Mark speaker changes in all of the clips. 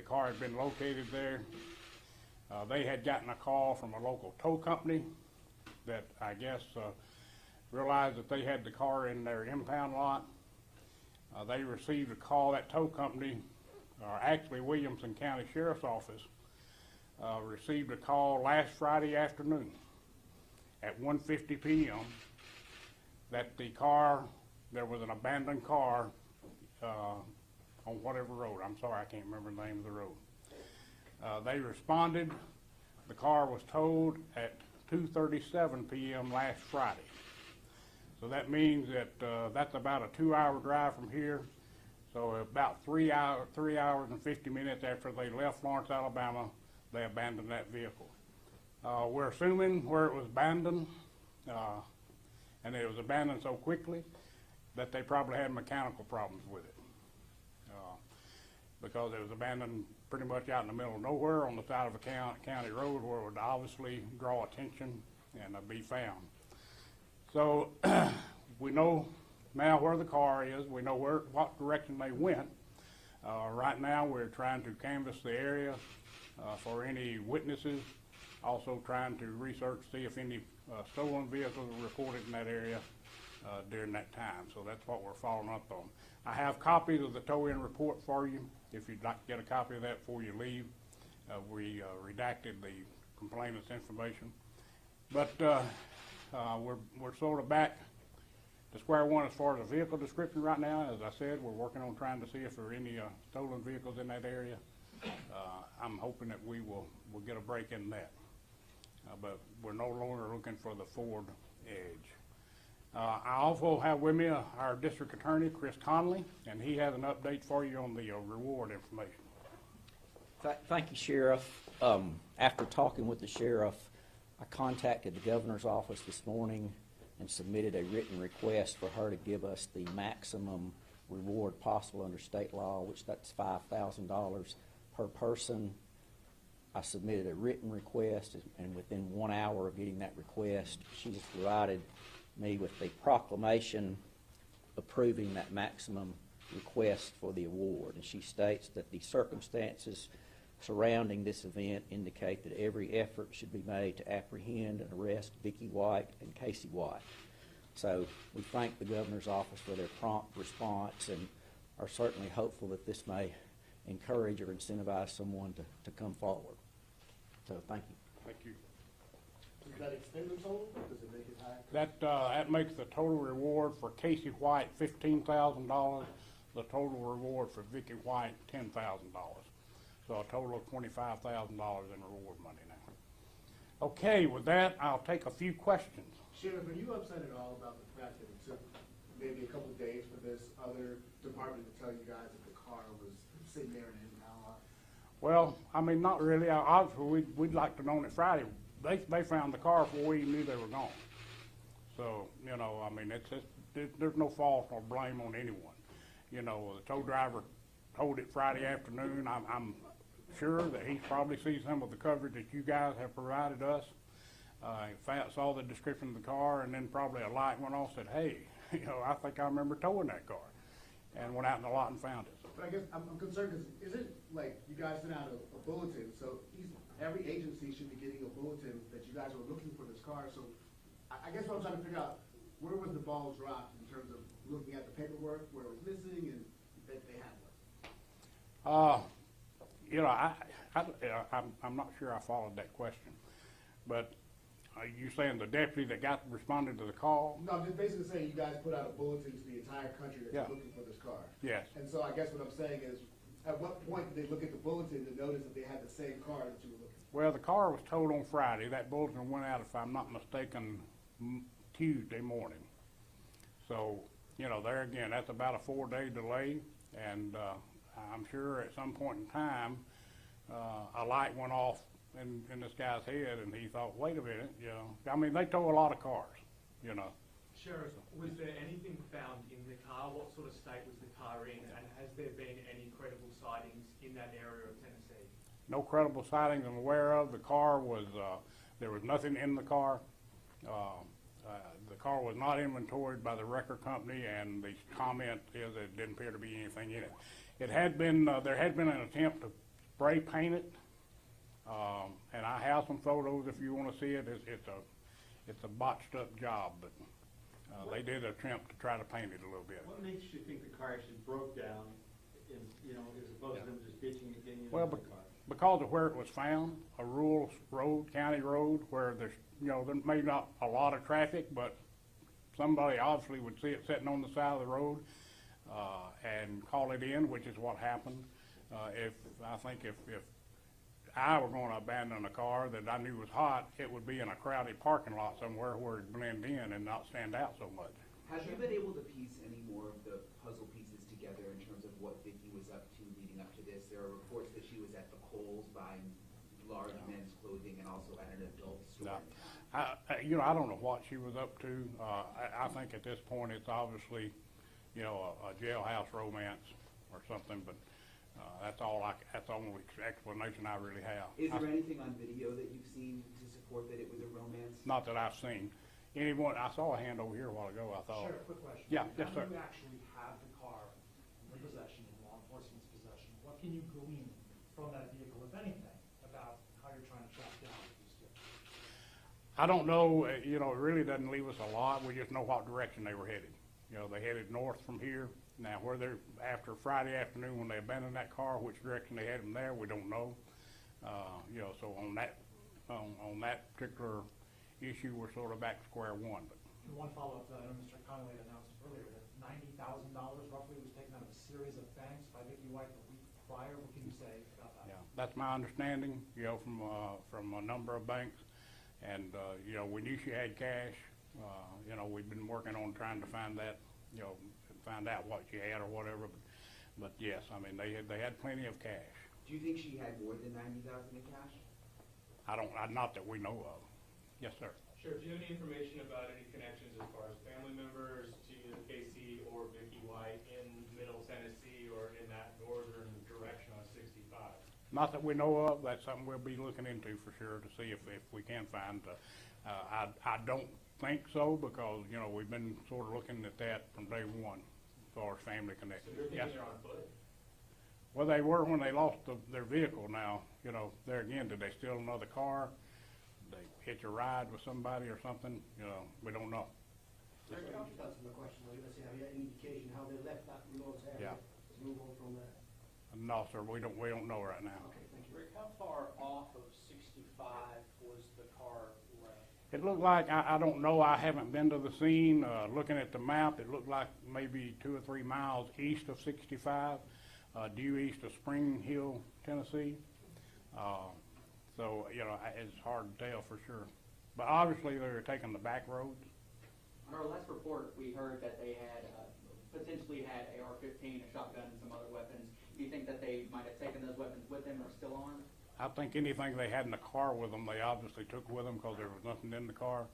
Speaker 1: car had been located there. They had gotten a call from a local tow company that I guess realized that they had the car in their impound lot. They received a call, that tow company, or actually Williamson County Sheriff's Office, received a call last Friday afternoon at 1:50 p.m. that there was an abandoned car on whatever road. I'm sorry, I can't remember the name of the road. They responded. The car was towed at 2:37 p.m. last Friday. So that means that that's about a 2-hour drive from here. So about 3 hours and 50 minutes after they left Lawrence, Alabama, they abandoned that vehicle. We're assuming where it was abandoned, and it was abandoned so quickly that they probably had mechanical problems with it, because it was abandoned pretty much out in the middle of nowhere on the side of a county road where it would obviously draw attention and be found. So we know now where the car is. We know what direction they went. Right now we're trying to canvass the area for any witnesses, also trying to research, see if any stolen vehicles were reported in that area during that time. So that's what we're following up on. I have copies of the tow-in report for you if you'd like to get a copy of that before you leave. We redacted the complainant's information. But we're sort of back to square one as far as the vehicle description right now. As I said, we're working on trying to see if there are any stolen vehicles in that area. I'm hoping that we'll get a break in that. But we're no longer looking for the Ford Edge. I also have with me our district attorney, Chris Conley, and he has an update for you on the reward information.
Speaker 2: Thank you, Sheriff. After talking with the sheriff, I contacted the governor's office this morning and submitted a written request for her to give us the maximum reward possible under state law, which that's $5,000 per person. I submitted a written request, and within 1 hour of getting that request, she has provided me with the proclamation approving that maximum request for the award. And she states that the circumstances surrounding this event indicate that every effort should be made to apprehend and arrest Vicky White and Casey White. So we thank the governor's office for their prompt response and are certainly hopeful that this may encourage or incentivize someone to come forward. So thank you.
Speaker 1: Thank you.
Speaker 3: Does that extend the total, or does it make it higher?
Speaker 1: That makes the total reward for Casey White $15,000. The total reward for Vicky White $10,000. So a total of $25,000 in reward money now. Okay, with that, I'll take a few questions.
Speaker 3: Sheriff, are you upset at all about the fact that it took maybe a couple of days for this other department to tell you guys that the car was sitting there in an impound lot?
Speaker 1: Well, I mean, not really. Obviously, we'd like to know it Friday. They found the car before we even knew they were gone. So, you know, I mean, there's no fault or blame on anyone. You know, the tow driver towed it Friday afternoon. I'm sure that he probably sees some of the coverage that you guys have provided us. Saw the description of the car, and then probably a light went off, said, hey, you know, I think I remember towing that car, and went out in the lot and found it.
Speaker 3: But I guess I'm concerned because isn't like you guys sent out a bulletin, so every agency should be getting a bulletin that you guys were looking for this car. So I guess what I'm trying to figure out, where was the ball dropped in terms of looking at the paperwork, where it was missing, and that they had one?
Speaker 1: You know, I'm not sure I followed that question, but are you saying the deputy that responded to the call?
Speaker 3: No, I'm just basically saying you guys put out a bulletin to the entire country that you're looking for this car.
Speaker 1: Yes.
Speaker 3: And so I guess what I'm saying is, at what point did they look at the bulletin to notice that they had the same car that you were looking for?
Speaker 1: Well, the car was towed on Friday. That bulletin went out, if I'm not mistaken, Tuesday morning. So, you know, there again, that's about a 4-day delay, and I'm sure at some point in time, a light went off in this guy's head, and he thought, wait a minute, you know. I mean, they tow a lot of cars, you know.
Speaker 4: Sheriff, was there anything found in the car? What sort of state was the car in, and has there been any credible sightings in that area of Tennessee?
Speaker 1: No credible sightings I'm aware of. The car was, there was nothing in the car. The car was not inventoried by the record company, and the comment is that it didn't appear to be anything in it. It had been, there had been an attempt spray painted, and I have some photos if you want to see it. It's a botched up job, but they did attempt to try to paint it a little bit.
Speaker 5: What makes you think the car actually broke down, as opposed to them just ditching it, getting in
Speaker 1: Well,
Speaker 5: another car?
Speaker 1: Because of where it was found, a rural road, county road, where there's, there may not a lot of traffic, but somebody obviously would see it sitting on the side of the road, and call it in, which is what happened. I think if I were gonna abandon a car that I knew was hot, it would be in a crowded parking lot somewhere where it'd blend in and not stand out so much.
Speaker 6: Have you been able to piece any more of the puzzle pieces together in terms of what Vicky was up to leading up to this? There are reports that she was at the Kohl's buying large men's clothing and also at an adult store.
Speaker 1: No. I don't know what she was up to. I think at this point it's obviously, a jailhouse romance or something, but that's the only explanation I really have.
Speaker 6: Is there anything on video that you've seen to support that it was a romance?
Speaker 1: Not that I've seen. I saw a hand over here a while ago, I thought.
Speaker 7: Sure, quick question.
Speaker 1: Yeah, yes, sir.
Speaker 7: Now you actually have the car in possession, in law enforcement's possession. What can you glean from that vehicle, if anything, about how you're trying to track down these two?
Speaker 1: I don't know, it really doesn't leave us a lot. We just know what direction they were headed. They headed north from here. Now, where they're, after Friday afternoon when they abandoned that car, which direction they had them there, we don't know. So on that particular issue, we're sort of back to square one. But
Speaker 7: And one follow-up to that, I know Mr. Connolly announced earlier that $90,000 roughly was taken out of a series of banks by Vicky White the week prior. What can you say about that?
Speaker 1: yeah, that's my understanding, from a number of banks. And, we knew she had cash. We've been working on trying to find that, find out what she had or whatever. But yes, I mean, they had plenty of cash.
Speaker 6: Do you think she had more than $90,000 in cash?
Speaker 1: Not that we know of. Yes, sir.
Speaker 4: Sheriff, do you have any information about any connections as far as family members to either Casey or Vicky White in Middle Tennessee or in that northern direction on 65?
Speaker 1: Not that we know of. That's something we'll be looking into for sure to see if we can find. I don't think so because, we've been sort of looking at that from day one as far as family
Speaker 4: So
Speaker 1: connections.
Speaker 4: you're thinking
Speaker 1: Yes.
Speaker 4: they're on foot?
Speaker 1: Well, they were when they lost their vehicle now. There again, did they steal another car? They hitch a ride with somebody or something? We don't know.
Speaker 8: That's my question. Let's see, have you had any indication how they left that North area?
Speaker 1: Yeah.
Speaker 8: Let's move on from that.
Speaker 1: No, sir, we don't know right now.
Speaker 8: Okay, thank you.
Speaker 9: Rick, how far off of 65 was the car left?
Speaker 1: It looked like, I don't know, I haven't been to the scene. Looking at the map, it looked like maybe 2 or 3 miles east of 65, due east of Spring Hill, Tennessee. So, it's hard to tell for sure. But obviously, they're taking the back roads.
Speaker 9: On our last report, we heard that they had potentially had AR-15, a shotgun, and some other weapons. Do you think that they might have taken those weapons with them or still armed?
Speaker 1: I think anything they had in the car with them, they obviously took with them because there was nothing in the car.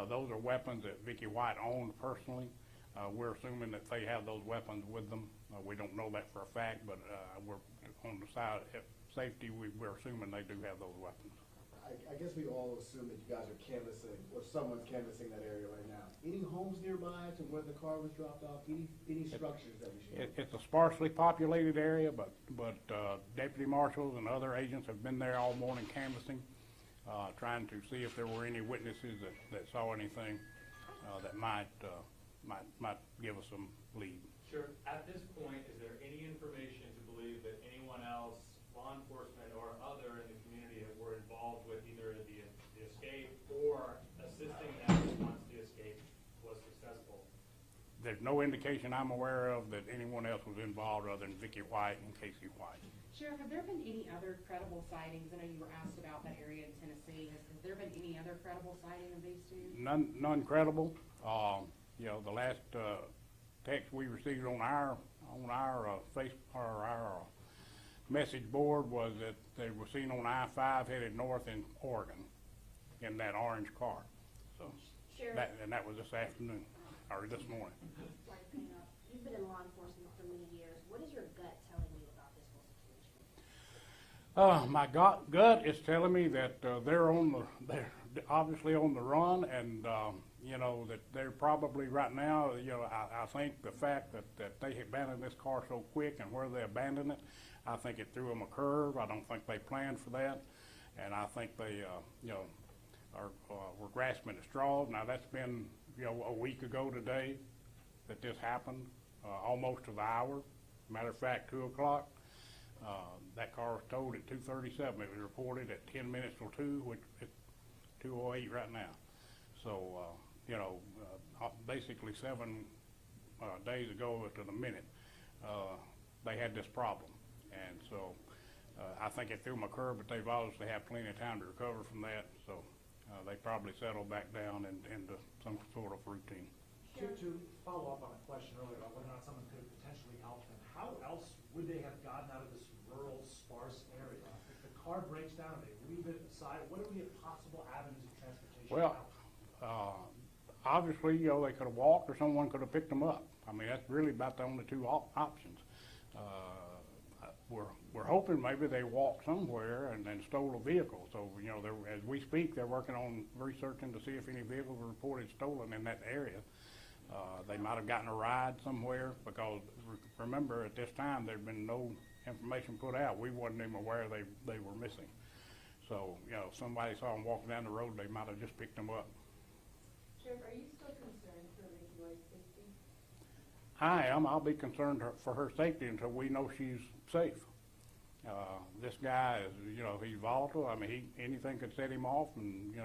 Speaker 1: Those are weapons that Vicky White owned personally. We're assuming that they have those weapons with them. We don't know that for a fact, but we're on the side of safety, we're assuming they do have those weapons.
Speaker 3: I guess we all assume that you guys are canvassing, or someone's canvassing that area right now. Any homes nearby to where the car was dropped off? Any structures that we should?
Speaker 1: It's a sparsely populated area, but deputy marshals and other agents have been there all morning canvassing, trying to see if there were any witnesses that saw anything that might give us some lead.
Speaker 4: Sure. At this point, is there any information to believe that anyone else, law enforcement or other in the community, that were involved with either the escape or assisting them once the escape was successful?
Speaker 1: There's no indication I'm aware of that anyone else was involved other than Vicky White and Casey White.
Speaker 10: Sheriff, have there been any other credible sightings? I know you were asked about that area in Tennessee. Has there been any other credible sighting of these two?
Speaker 1: None credible. The last text we received on our Facebook or our message board was that they were seen on I-5 headed north in Oregon in that orange car. So
Speaker 11: Sheriff,
Speaker 1: that was this afternoon or this morning.
Speaker 11: sorry to cut you off. You've been in law enforcement for many years. What is your gut telling you about this whole situation?
Speaker 1: My gut is telling me that they're obviously on the run, and that they're probably right now. I think the fact that they abandoned this car so quick and where they abandoned it, I think it threw them a curve. I don't think they planned for that, and I think they, were grasping at straws. Now, that's been, a week ago today that this happened, almost to the hour. Matter of fact, 2 o'clock. That car was towed at 2:37. It was reported at 10 minutes till 2, which it's 2:08 right now. So, basically 7 days ago to the minute, they had this problem. And so I think it threw them a curve, but they've obviously had plenty of time to recover from that. So they probably settled back down into some sort of routine.
Speaker 7: To follow up on a question earlier about whether or not someone could have potentially helped them, how else would they have gotten out of this rural, sparse area? If the car breaks down, they leave it aside, what are the possible avenues of transportation?
Speaker 1: Well, obviously, they could have walked or someone could have picked them up. I mean, that's really about the only two options. We're hoping maybe they walked somewhere and then stole a vehicle. So, as we speak, they're working on researching to see if any vehicles were reported stolen in that area. They might have gotten a ride somewhere because, remember, at this time, there'd been no information put out. We wasn't even aware they were missing. So, if somebody saw them walking down the road, they might have just picked them up.
Speaker 10: Sheriff, are you still concerned for Vicki White's safety?
Speaker 1: I am. I'll be concerned for her safety until we know she's safe. This guy is, he's volatile. I mean, anything could set him off, and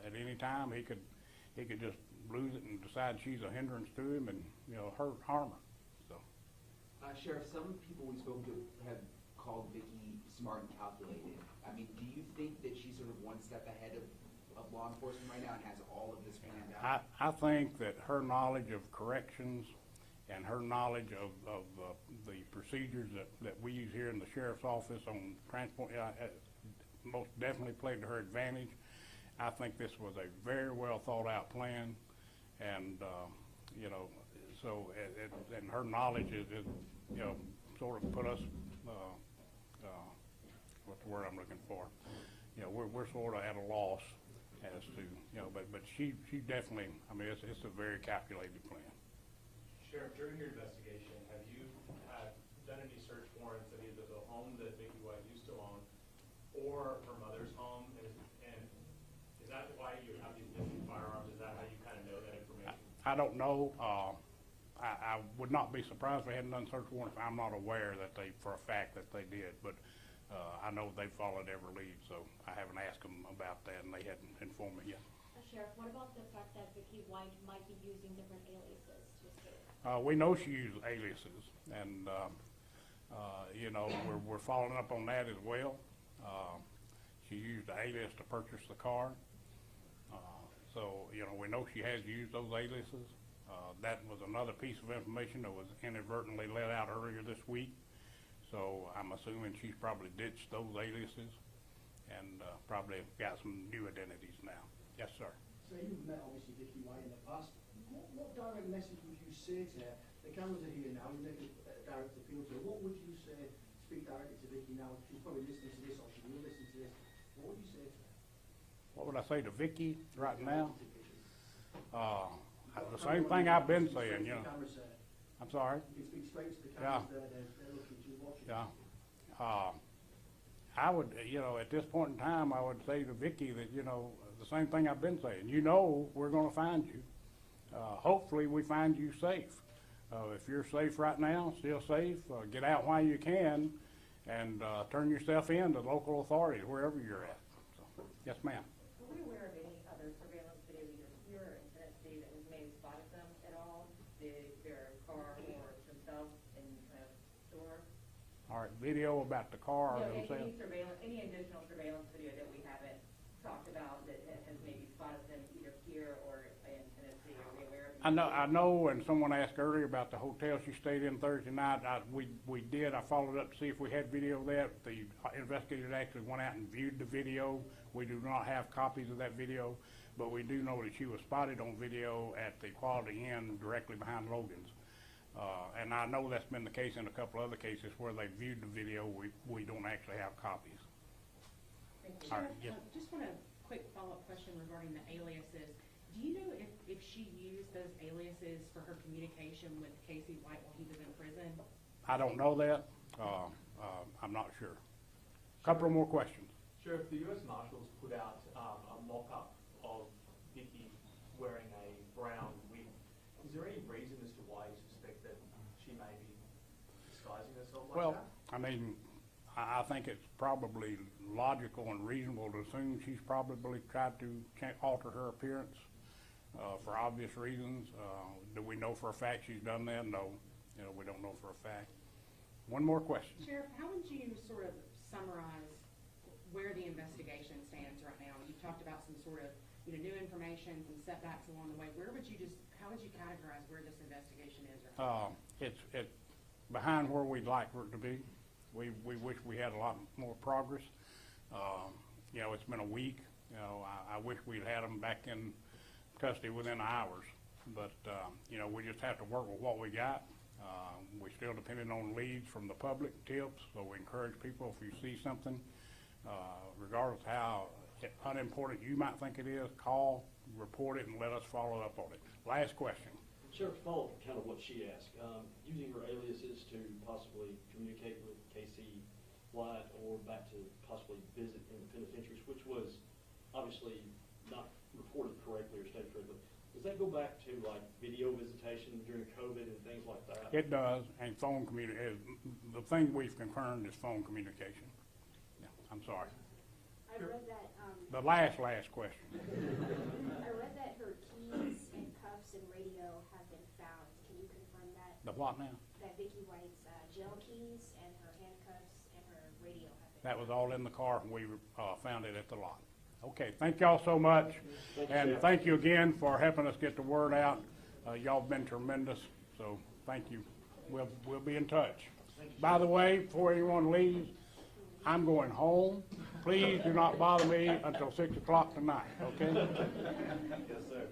Speaker 1: at any time he could just lose it and decide she's a hindrance to him, and harm her. So,
Speaker 6: Sheriff, some people we've spoken to have called Vicki smart and calculated. I mean, do you think that she's sort of one step ahead of law enforcement right now and has all of this planned out?
Speaker 1: I think that her knowledge of corrections and her knowledge of the procedures that we use here in the sheriff's office on transport most definitely played to her advantage. I think this was a very well thought out plan, and and her knowledge is sort of put us what's the word I'm looking for? We're sort of at a loss as to but she definitely, I mean, it's a very calculated plan.
Speaker 4: Sheriff, during your investigation, have you done any search warrants at either the home that Vicki White used to own or her mother's home? And is that why you have these missing firearms? Is that how you kind of know that information?
Speaker 1: I don't know. I would not be surprised if they hadn't done search warrants. I'm not aware that for a fact that they did, but I know they followed every lead, so I haven't asked them about that, and they hadn't informed me yet.
Speaker 11: Sheriff, what about the fact that Vicki White might be using different aliases to escape?
Speaker 1: We know she used aliases, and we're following up on that as well. She used the alias to purchase the car, so we know she has used those aliases. That was another piece of information that was inadvertently let out earlier this week. So I'm assuming she's probably ditched those aliases and probably got some new identities now. Yes, sir.
Speaker 8: So you've met obviously Vicki White in the past. What direct message would you say to her? The cameras are here now. You make a direct appeal to her. What would you say? Speak directly to Vicki now. She's probably listening to this, or she will listen to this. What would you say to her?
Speaker 1: What would I say to Vicki right now? The same thing I've been saying. I'm sorry.
Speaker 8: You can speak straight to the cameras. They're looking at you, watching.
Speaker 1: Yeah. I would, at this point in time, I would say to Vicki that, the same thing I've been saying. We're going to find you. Hopefully we find you safe. If you're safe right now, still safe, get out while you can and turn yourself in to local authorities, wherever you're at. So, yes, ma'am.
Speaker 10: Are we aware of any other surveillance video either here in Tennessee that was maybe spotted them at all? Their car or themselves in a store?
Speaker 1: All right, video about the car or themselves?
Speaker 10: Any additional surveillance video that we haven't talked about that has maybe spotted them either here or in Tennessee? Are we aware of?
Speaker 1: I know, and someone asked earlier about the hotel she stayed in Thursday night. We did. I followed up to see if we had video of that. The investigators actually went out and viewed the video. We do not have copies of that video, but we do know that she was spotted on video at the Quality Inn directly behind Logan's. And I know that's been the case in a couple other cases where they viewed the video. We don't actually have copies.
Speaker 10: Thank you.
Speaker 1: All right, yes.
Speaker 10: Just want a quick follow-up question regarding the aliases. Do you know if she used those aliases for her communication with Casey White while he was in prison?
Speaker 1: I don't know that. I'm not sure. Couple more questions.
Speaker 4: Sheriff, the U.S. Marshals put out a mock-up of Vicky wearing a brown wig. Is there any reason as to why you suspect that she may be disguising herself like
Speaker 1: Well,
Speaker 4: that?
Speaker 1: I mean, I think it's probably logical and reasonable to assume she's probably tried to alter her appearance for obvious reasons. Do we know for a fact she's done that? No. You know, we don't know for a fact. One more question.
Speaker 10: Sheriff, how would you sort of summarize where the investigation stands right now? You talked about some sort of, new information, some setbacks along the way. How would you categorize where this investigation is right now?
Speaker 1: It's behind where we'd like for it to be. We wish we had a lot more progress. It's been a week. I wish we'd had them back in custody within hours. But, we just have to work with what we got. We're still depending on leads from the public, tips, so we encourage people, if you see something, regardless how unimportant you might think it is, call, report it, and let us follow up on it. Last question.
Speaker 12: Sheriff, follow up kind of what she asked. Using her aliases to possibly communicate with Casey White or back to possibly visit in the penitentiaries, which was obviously not reported correctly or stated correctly. Does that go back to like video visitation during COVID and things like that?
Speaker 1: It does, and phone communication. The thing we've confirmed is phone communication. Yeah, I'm sorry.
Speaker 11: I read that,
Speaker 1: The last question.
Speaker 11: I read that her keys and cuffs and radio have been found. Can you confirm that?
Speaker 1: The what now?
Speaker 11: That Vicky White's jail keys and her handcuffs and her radio have been
Speaker 1: That was all in the car, and we found it at the lot. Okay, thank y'all so much, and thank you again for helping us get the word out. Y'all have been tremendous, so thank you. We'll be in touch. By the way, before anyone leaves, I'm going home. Please do not bother me until 6 o'clock tonight, okay?
Speaker 5: Yes, sir.